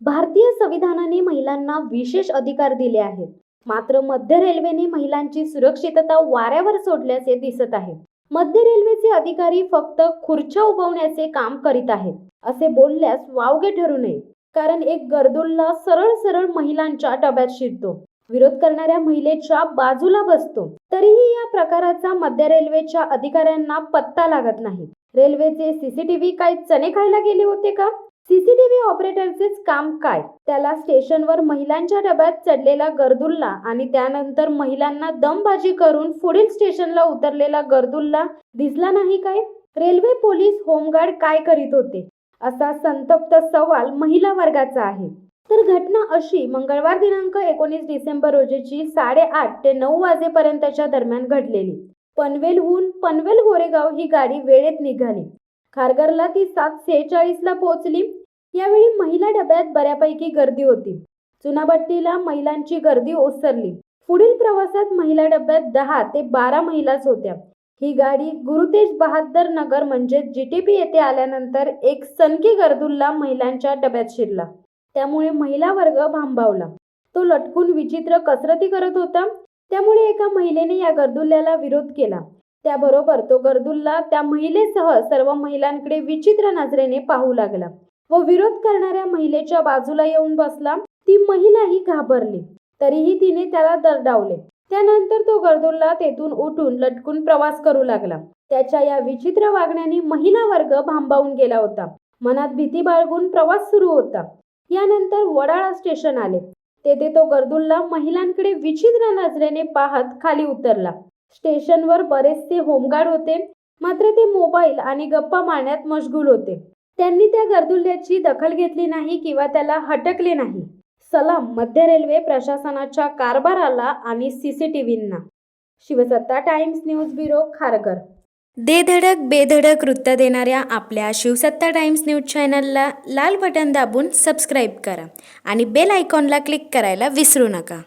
भारतीय संविधानाने महिलांना विशेष अधिकार दिले आहेत. मात्र मध्य रेल्वेने महिलांची सुरक्षितता वाऱ्यावर सोडल्याचे दिसत आहे. मध्य रेल्वेचे अधिकारी फक्त खुर्च्या उभवण्याचे काम करीत आहेत असे बोलल्यास वावगे ठरू नये. कारण एक गर्दुल्ला सरळ सरळ महिलांच्या डब्यात शिरतो, विरोध करणाऱ्या महिलेच्या बाजूला बसतो. तरीही या प्रकाराचा मध्य रेल्वेच्या अधिकाऱ्यांना पत्ता लागत नाही. रेल्वेचे सीसीटीव्ही काय चणे खायला गेले होते का? सीसीटीव्ही ऑपरेटरचेच काम काय? त्याला स्टेशनवर महिलांच्या डब्यात चढलेला गर्दुल्ला आणि त्यानंतर महिलांना दमबाजी करून पुढील स्टेशनला उतरलेला गर्दुल्ला दिसला नाही काय? रेल्वे पोलीस होमगार्ड काय करीत होते असा संतप्त सवाल महिला वर्गाचा आहे. तर घटना अशी मंगळवार दिनांक 19 डिसेंबर रोजीची 8:30 ते 9 वाजेपर्यंतच्या दरम्यान घडलेली. पनवेलहून पनवेल गोरेगाव ही गाडी वेळेत निघाली. खारघरला ती 7:46 ला पोहोचली. यावेळी महिला डब्यात बऱ्यापैकी गर्दी होती. चुनाभट्टीला महिलांची गर्दी ओसरली. पुढील प्रवासात महिला डब्यात 10 ते 12 महिलाच होत्या. ही गाडी गुरु तेग बहादर नगर म्हणजे GTP येथे आल्यानंतर एक सनकी गर्दुल्ला महिलांच्या डब्यात शिरला. त्यामुळे महिला वर्ग भांबावला. तो लटकून विचित्र कसरती करत होता. त्यामुळे एका महिलेने या गर्दुल्ल्याला विरोध केला. त्याबरोबर तो गर्दुल्ला त्या महिलेसह सर्व महिलांकडे विचित्र नजरेने पाहू लागला व विरोध करणाऱ्या महिलेच्या बाजूला येऊन बसला. ती महिलाही घाबरली, तरीही तिने त्याला दरडावले. त्यानंतर तो गर्दुल्ला तेथून उठून लटकून प्रवास करू लागला. त्याच्या या विचित्र वागण्याने महिला वर्ग भांबावून गेला होता. मनात भीती बाळगून प्रवास सुरू होता. यानंतर वडाळा स्टेशन आले. तेथे तो गर्दुल्ला महिलांकडे विचित्र नजरेने पाहत खाली उतरला. स्टेशनवर बरेचसे होमगार्ड होते, मात्र ते मोबाईल आणि गप्पा मारण्यात मशगूल होते. त्यांनी त्या गर्दुल्ल्याची दखल घेतली नाही किंवा त्याला हटकले नाही. सलाम मध्य रेल्वे प्रशासनाच्या कारभाराला आणि सीसीटीव्हींना. शिवसत्ता टाइम्स न्यूज ब्युरो, खारघर. दे धडक बेधडक वृत्त देणाऱ्या आपल्या शिवसत्ता टाइम्स न्यूज चॅनलला लाल बटन दाबून सबस्क्राईब करा आणि बेल आयकॉनला क्लिक करायला विसरू नका.